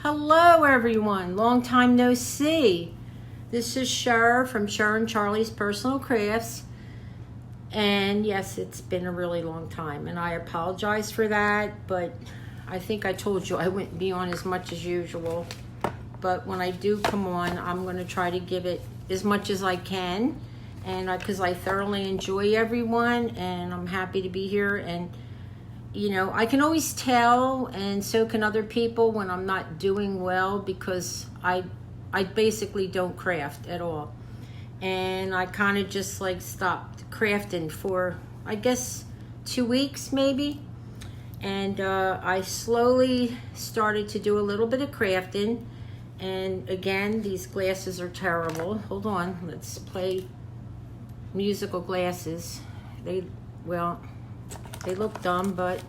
Hello everyone, long time no see. This is Cher from CHER&CHARLIES Personal Crafts. And yes, it's been a really long time and I apologize for that, but I think I told you I wouldn't be on as much as usual. But when I do come on, I'm going to try to give it as much as I can, and because I thoroughly enjoy everyone and I'm happy to be here. And you know, I can always tell, and so can other people, when I'm not doing well, because I basically don't craft at all. And I kind of just like stopped crafting for, I guess, 2 weeks maybe. And I slowly started to do a little bit of crafting. And again, these glasses are terrible. Hold on, let's play musical glasses. They look dumb, but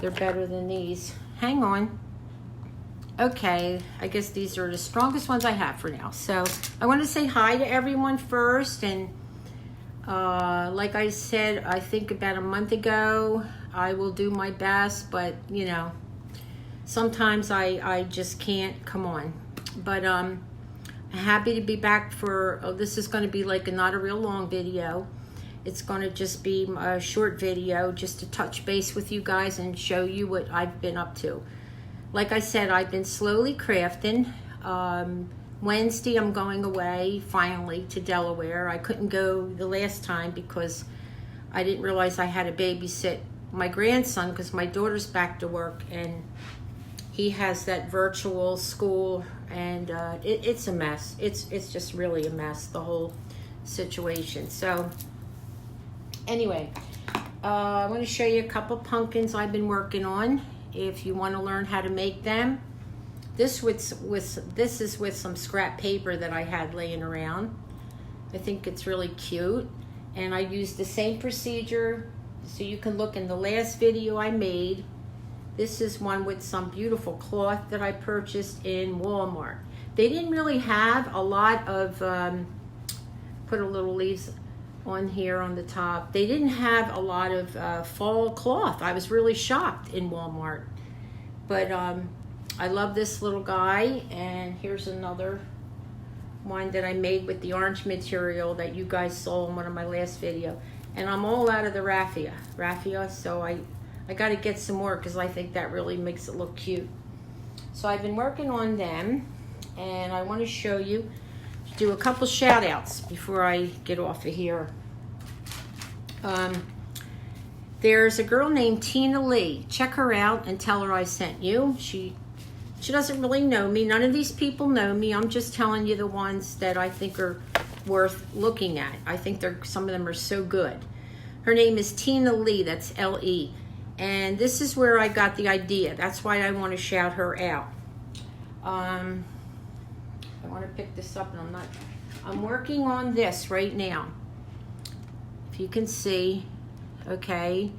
they're better than these. Hang on. Okay, I guess these are the strongest ones I have for now. So I want to say hi to everyone first. And like I said, I think about a month ago, I will do my best, but you know, sometimes I just can't come on. But I'm happy to be back for, this is going to be like not a real long video. It's going to just be a short video just to touch base with you guys and show you what I've been up to. Like I said, I've been slowly crafting. Wednesday I'm going away finally to Delaware. I couldn't go the last time because I didn't realize I had to babysit my grandson because my daughter's back to work and he has that virtual school, and it's a mess. It's just really a mess, the whole situation. So anyway, I want to show you a couple pumpkins I've been working on. If you want to learn how to make them, this is with some scrap paper that I had laying around. I think it's really cute, and I used the same procedure, so you can look in the last video I made. This is one with some beautiful cloth that I purchased in Walmart. They didn't really have a lot of, put a little leaves on here on the top. They didn't have a lot of fall cloth. I was really shocked in Walmart. But I love this little guy. And here's another one that I made with the orange material that you guys saw in one of my last video. And I'm all out of the raffia, so I got to get some more because I think that really makes it look cute. So I've been working on them, and I want to show you, do a couple shout outs before I get off of here. There's a girl named Tina Lee. Check her out and tell her I sent you. She doesn't really know me. None of these people know me. I'm just telling you the ones that I think are worth looking at. I think some of them are so good. Her name is Tina Lee. That's L-E. And this is where I got the idea. That's why I want to shout her out. I want to pick this up, and I'm working on this right now. If you can see, okay.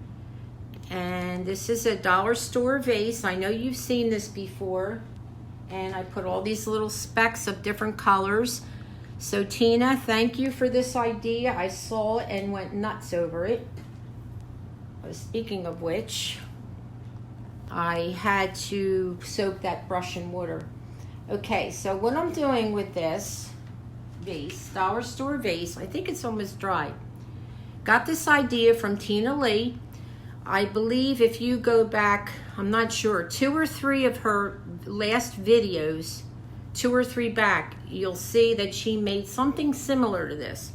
And this is a dollar store vase. I know you've seen this before. And I put all these little specks of different colors. So Tina, thank you for this idea. I saw it and went nuts over it. Speaking of which, I had to soak that brush in water. Okay, so what I'm doing with this vase, dollar store vase, I think it's almost dry. Got this idea from Tina Lee. I believe if you go back, I'm not sure, 2 or 3 of her last videos, 2 or 3 back, you'll see that she made something similar to this.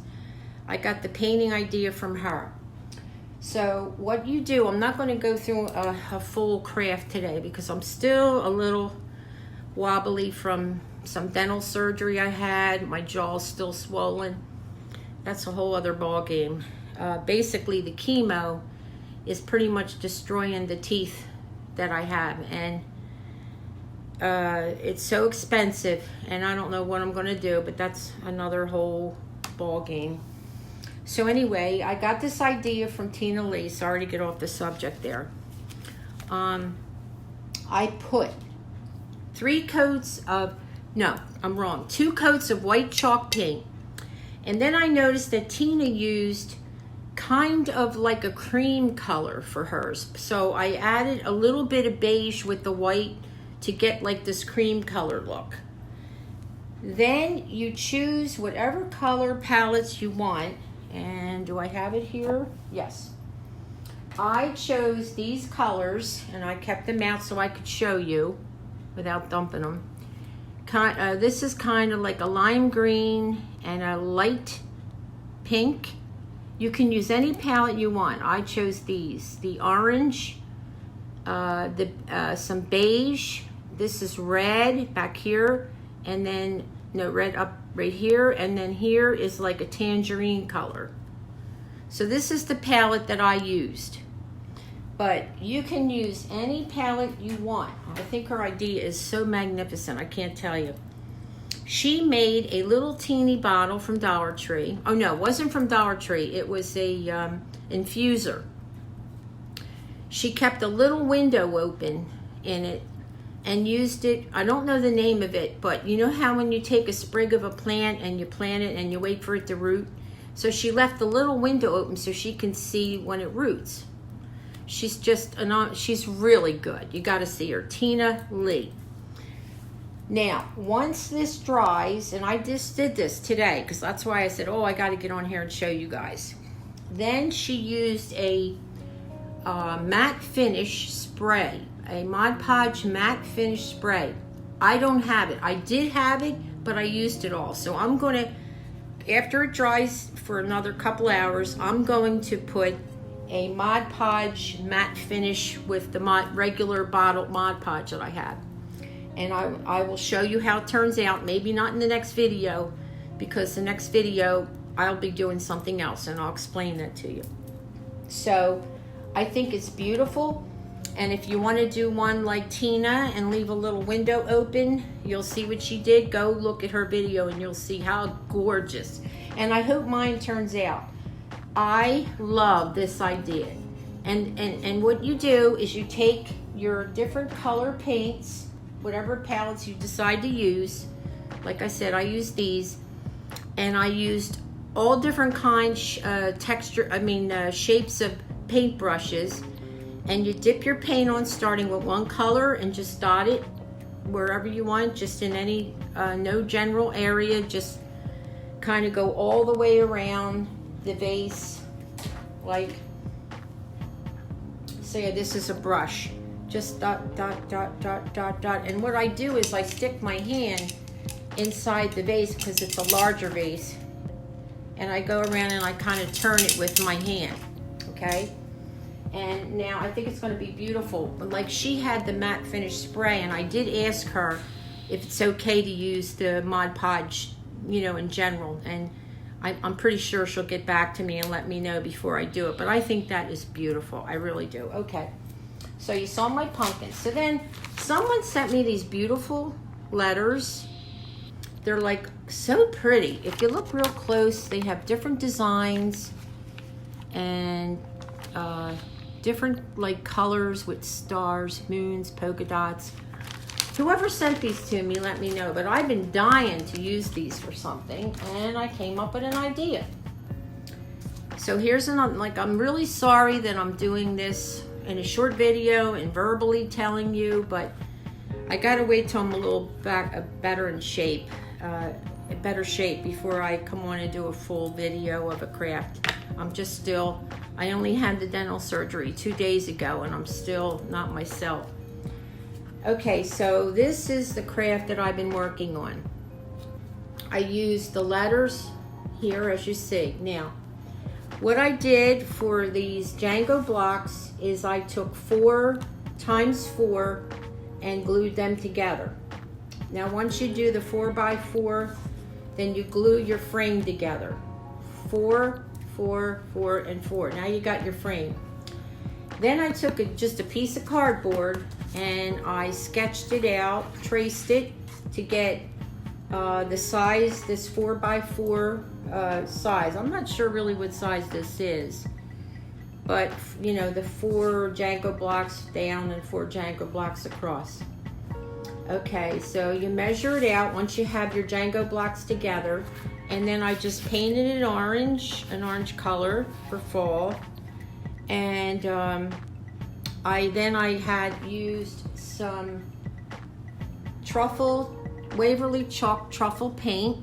I got the painting idea from her. So what you do, I'm not going to go through a full craft today because I'm still a little wobbly from some dental surgery I had. My jaw's still swollen. That's a whole other ball game. Basically, the chemo is pretty much destroying the teeth that I have. And it's so expensive, and I don't know what I'm going to do, but that's another whole ball game. So anyway, I got this idea from Tina Lee. Sorry to get off the subject there. I put 2 coats of white chalk paint. And then I noticed that Tina used kind of like a cream color for hers. So I added a little bit of beige with the white to get like this cream color look. Then you choose whatever color palettes you want. And do I have it here? Yes. I chose these colors, and I kept them out so I could show you without dumping them. This is kind of like a lime green and a light pink. You can use any palette you want. I chose these. The orange, some beige. This is red back here, and then red up right here, and then here is like a tangerine color. So this is the palette that I used. But you can use any palette you want. I think her idea is so magnificent, I can't tell you. She made a little teeny bottle from Dollar Tree. Oh no, it wasn't from Dollar Tree. It was a infuser. She kept a little window open in it and used it. I don't know the name of it, but you know how when you take a sprig of a plant and you plant it and you wait for it to root? So she left the little window open so she can see when it roots. She's really good. You got to see her. Tina Lee. Now, once this dries, and I just did this today because that's why I said, oh, I got to get on here and show you guys. Then she used a matte finish spray, a Mod Podge matte finish spray. I don't have it. I did have it, but I used it all. So I'm going to, after it dries for another couple hours, I'm going to put a Mod Podge matte finish with the regular bottled Mod Podge that I have. And I will show you how it turns out, maybe not in the next video, because the next video I'll be doing something else and I'll explain that to you. So I think it's beautiful, and if you want to do one like Tina and leave a little window open, you'll see what she did. Go look at her video and you'll see how gorgeous. And I hope mine turns out. I love this idea. And what you do is you take your different color paints, whatever palettes you decide to use. Like I said, I used these, and I used all different kinds, shapes of paint brushes. And you dip your paint on starting with one color and just dot it wherever you want, just in any, no general area, just kind of go all the way around the vase, like, say this is a brush, just dot, dot, dot, dot, dot, dot. And what I do is I stick my hand inside the vase because it's a larger vase, and I go around and I kind of turn it with my hand, okay? And now I think it's going to be beautiful. But like, she had the matte finish spray, and I did ask her if it's okay to use the Mod Podge, in general, and I'm pretty sure she'll get back to me and let me know before I do it. But I think that is beautiful. I really do. Okay. So you saw my pumpkin. So then someone sent me these beautiful letters. They're like so pretty. If you look real close, they have different designs and different like colors with stars, moons, polka dots. Whoever sent these to me, let me know. But I've been dying to use these for something, and I came up with an idea. So here's another, like, I'm really sorry that I'm doing this in a short video and verbally telling you, but I gotta wait till I'm a little better in shape, better shape before I come on and do a full video of a craft. I only had the dental surgery 2 days ago, and I'm still not myself. Okay, so this is the craft that I've been working on. I used the letters here, as you see. Now, what I did for these Django blocks is I took 4 times 4 and glued them together. Now, once you do the 4x4, then you glue your frame together. 4, 4, 4, and 4. Now you got your frame. Then I took just a piece of cardboard and I sketched it out, traced it to get the size, this 4x4 size. I'm not sure really what size this is, but the 4 Django blocks down and 4 Django blocks across. Okay, so you measure it out once you have your Django blocks together, and then I just painted it orange, an orange color for fall. And I had used some Waverly Chalk Truffle paint,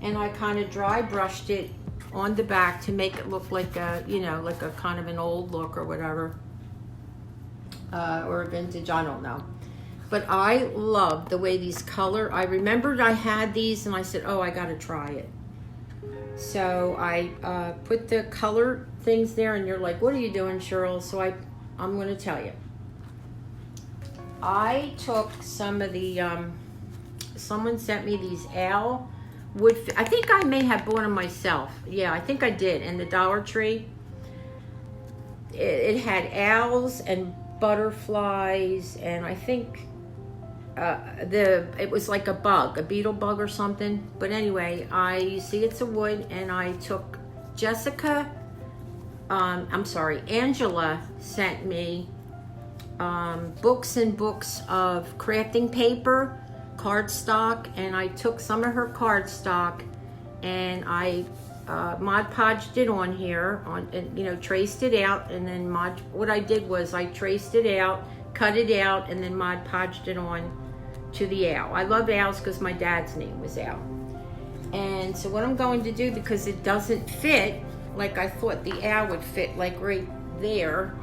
and I kind of dry brushed it on the back to make it look like a, you know, like a kind of an old look or whatever, or a vintage, I don't know. But I love the way these color. I remembered I had these and I said, oh, I gotta try it. So I put the color things there, and you're like, what are you doing, Cheryl? So I'm gonna tell you. I took some of the, someone sent me these owl wood, I think I may have bought them myself. Yeah, I think I did, in the Dollar Tree. It had owls and butterflies, and I think it was like a bug, a beetle bug or something. But anyway, you see it's a wood, and I took Angela sent me books and books of crafting paper, cardstock, and I took some of her cardstock and I Mod Podged it on here, and, you know, traced it out, and then what I did was I traced it out, cut it out, and then Mod Podged it on to the owl. I love owls because my dad's name was Owl. And so what I'm going to do, because it doesn't fit like I thought the owl would fit, like right there,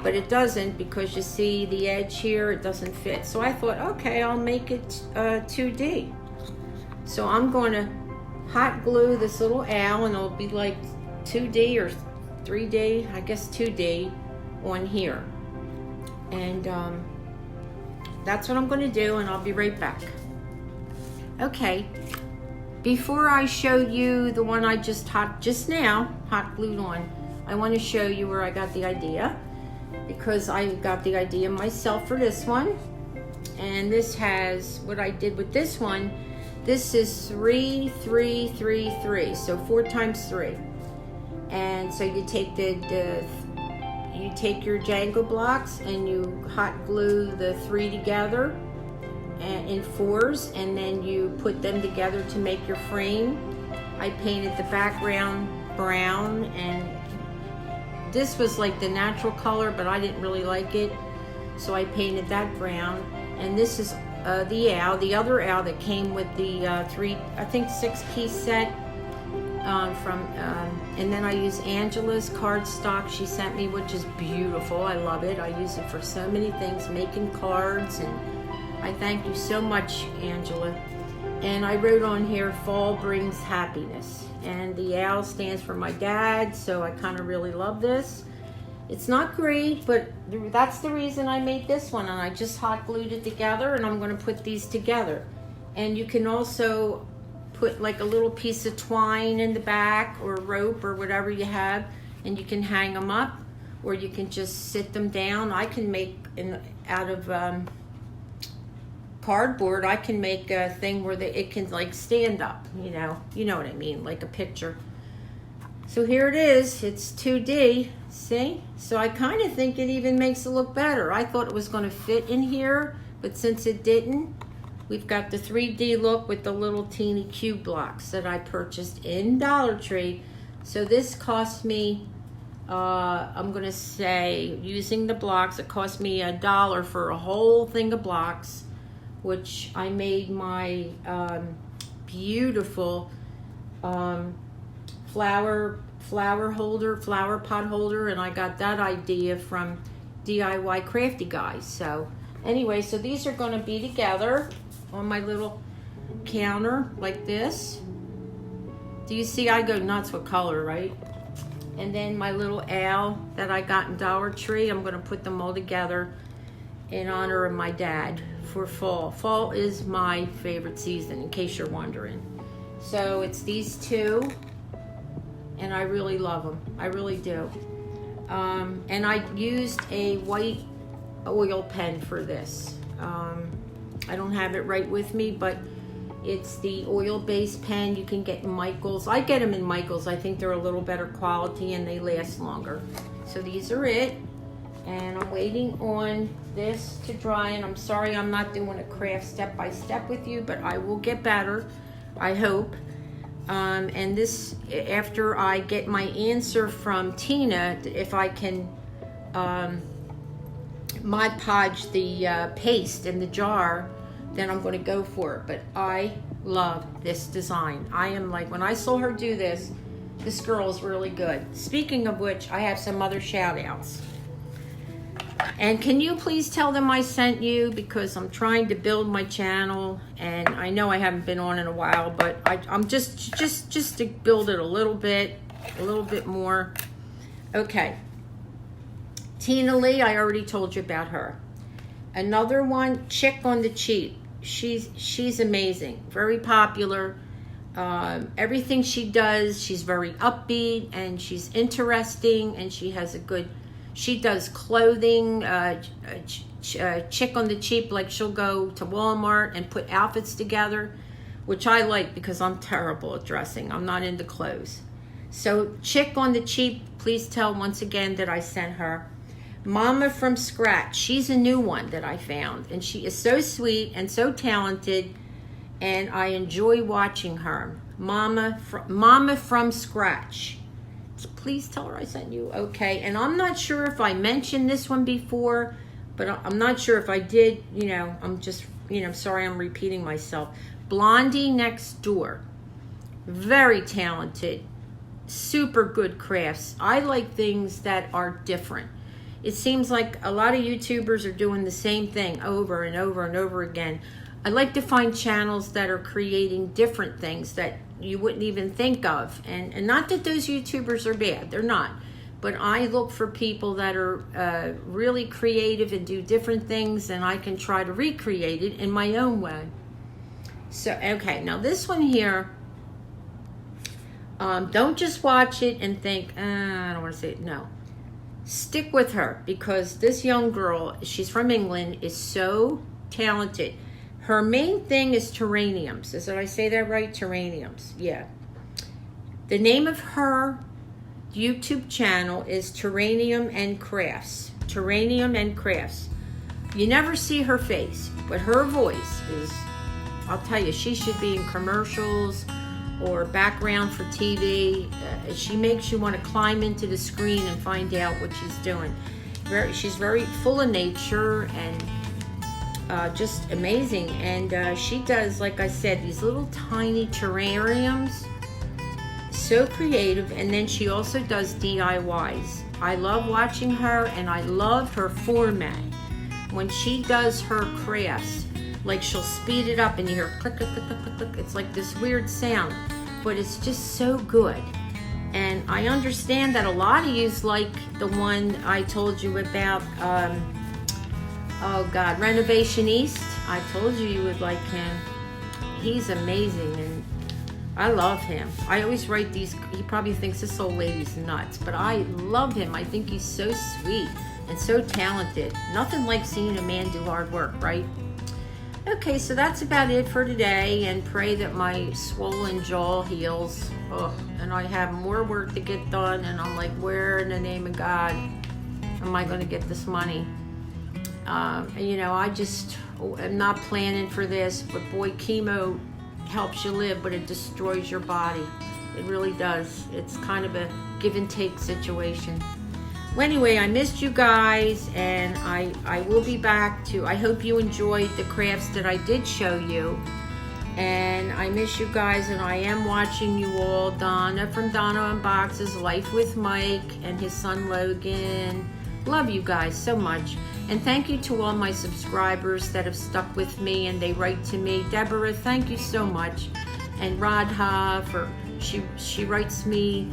but it doesn't, because you see the edge here, it doesn't fit. So I thought, okay, I'll make it 2D. So I'm going to hot glue this little owl, and it'll be like 2D or 3D, I guess 2D on here. And that's what I'm going to do, and I'll be right back. Okay, before I show you the one I just hot glued on, I want to show you where I got the idea, because I got the idea myself for this one. And this has, what I did with this one, this is 3, 3, 3, 3, so 4 times 3. And so you take you take your Jenga blocks and you hot glue the 3 together in 4s, and then you put them together to make your frame. I painted the background brown, and this was like the natural color, but I didn't really like it, so I painted that brown. And this is the owl, the other owl that came with the 6-piece set and then I use Angela's cardstock she sent me, which is beautiful. I love it. I use it for so many things, making cards, and I thank you so much, Angela. And I wrote on here, fall brings happiness. And the owl stands for my dad, so I kind of really love this. It's not great, but that's the reason I made this one. And I just hot glued it together, and I'm going to put these together. And you can also put like a little piece of twine in the back, or rope, or whatever you have, and you can hang them up, or you can just sit them down. I can make, out of cardboard, I can make a thing where it can like stand up, you know what I mean, like a picture. So here it is, it's 2D, see? So I kind of think it even makes it look better. I thought it was going to fit in here, but since it didn't, we've got the 3D look with the little teeny cube blocks that I purchased in Dollar Tree. So this cost me, I'm going to say, using the blocks, it cost me $1 for a whole thing of blocks, which I made my beautiful flower pot holder, and I got that idea from DIY Crafty Guys. So anyway, so these are going to be together on my little counter like this. Do you see I go nuts with color, right? And then my little owl that I got in Dollar Tree, I'm going to put them all together in honor of my dad for fall. Fall is my favorite season, in case you're wondering. So it's these two, and I really love them. I really do. And I used a white oil pen for this. I don't have it right with me, but it's the oil-based pen you can get in Michael's. I get them in Michael's. I think they're a little better quality and they last longer. So these are it. And I'm waiting on this to dry, and I'm sorry I'm not doing a craft step-by-step with you, but I will get better, I hope. And this, after I get my answer from Tina, if I can Mod Podge the paste in the jar, then I'm going to go for it. But I love this design. I am like, when I saw her do this girl is really good. Speaking of which, I have some other shout outs. And can you please tell them I sent you, because I'm trying to build my channel, and I know I haven't been on in a while, but I'm just to build it a little bit more. Okay. Tina Lee, I already told you about her. Another one, Chick on the Cheap. She's amazing, very popular. Everything she does, she's very upbeat and she's interesting, and she does clothing, Chick on the Cheap, like she'll go to Walmart and put outfits together, which I like because I'm terrible at dressing. I'm not into clothes. So Chick on the Cheap, please tell once again that I sent her. Mama from Scratch, she's a new one that I found, and she is so sweet and so talented, and I enjoy watching her. Mama from Scratch. Please tell her I sent you. Okay, and I'm not sure if I mentioned this one before, but I'm not sure if I did. I'm just, I'm sorry I'm repeating myself. Blondie Next Door. Very talented. Super good crafts. I like things that are different. It seems like a lot of YouTubers are doing the same thing over and over and over again. I like to find channels that are creating different things that you wouldn't even think of. And not that those YouTubers are bad. They're not. But I look for people that are really creative and do different things, and I can try to recreate it in my own way. So, okay. Now this one here, don't just watch it and think, I don't want to say it. No. Stick with her, because this young girl, she's from England, is so talented. Her main thing is terraniums. Did I say that right? Terraniums. Yeah. The name of her YouTube channel is Terranium and Crafts. Terranium and Crafts. You never see her face, but her voice is, I'll tell you, she should be in commercials or background for TV. She makes you want to climb into the screen and find out what she's doing. She's very full of nature and just amazing. And she does, like I said, these little tiny terrariums. So creative. And then she also does DIYs. I love watching her, and I love her format. When she does her crafts, like she'll speed it up and you hear click, click, click, click, click, click. It's like this weird sound, but it's just so good. And I understand that a lot of yous like the one I told you about, Renovation East. I told you would like him. He's amazing, and I love him. I always write these, he probably thinks this old lady's nuts, but I love him. I think he's so sweet and so talented. Nothing like seeing a man do hard work, right? Okay, so that's about it for today, and pray that my swollen jaw heals. Oh, and I have more work to get done, and I'm like, where in the name of God am I going to get this money? I just am not planning for this, but boy, chemo helps you live, but it destroys your body. It really does. It's kind of a give and take situation. Well, anyway, I missed you guys, and I will be back to, I hope you enjoyed the crafts that I did show you, and I miss you guys, and I am watching you all. Donna from Donna Unboxes, Life with Mike, and his son Logan. Love you guys so much, and thank you to all my subscribers that have stuck with me, and they write to me. Deborah, thank you so much, and Radha, she writes me,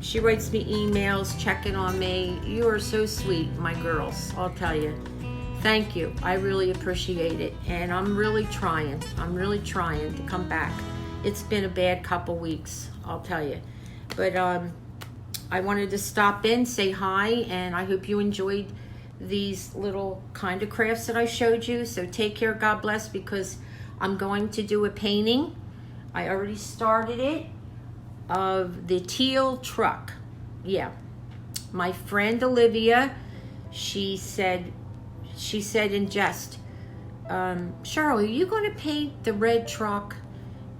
she writes me emails, checking on me. You are so sweet, my girls, I'll tell you. Thank you. I really appreciate it. And I'm really trying to come back. It's been a bad couple weeks, I'll tell you. But I wanted to stop in, say hi, and I hope you enjoyed these little kind of crafts that I showed you. So take care, God bless, because I'm going to do a painting. I already started it, of the teal truck. Yeah, my friend Olivia, she said in jest, Cheryl, are you going to paint the red truck?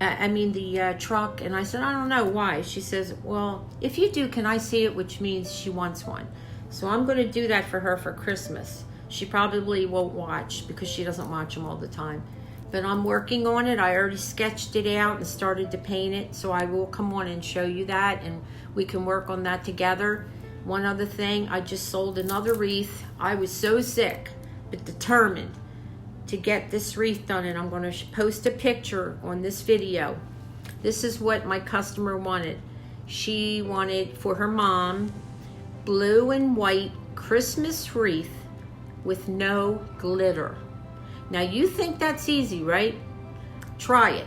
The truck. And I said, I don't know. Why? She says, well, if you do, can I see it? Which means she wants one. So I'm going to do that for her for Christmas. She probably won't watch because she doesn't watch them all the time. But I'm working on it. I already sketched it out and started to paint it. So I will come on and show you that, and we can work on that together. One other thing, I just sold another wreath. I was so sick, but determined to get this wreath done, and I'm going to post a picture on this video. This is what my customer wanted. She wanted for her mom blue and white Christmas wreath with no glitter. Now you think that's easy, right? Try it.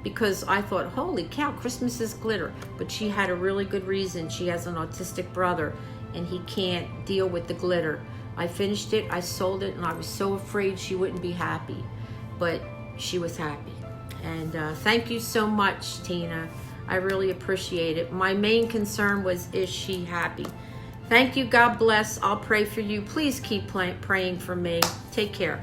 Because I thought, holy cow, Christmas is glitter. But she had a really good reason. She has an autistic brother and he can't deal with the glitter. I finished it, I sold it, and I was so afraid she wouldn't be happy. But she was happy. And thank you so much, Tina. I really appreciate it. My main concern was, is she happy? Thank you, God bless. I'll pray for you. Please keep praying for me. Take care.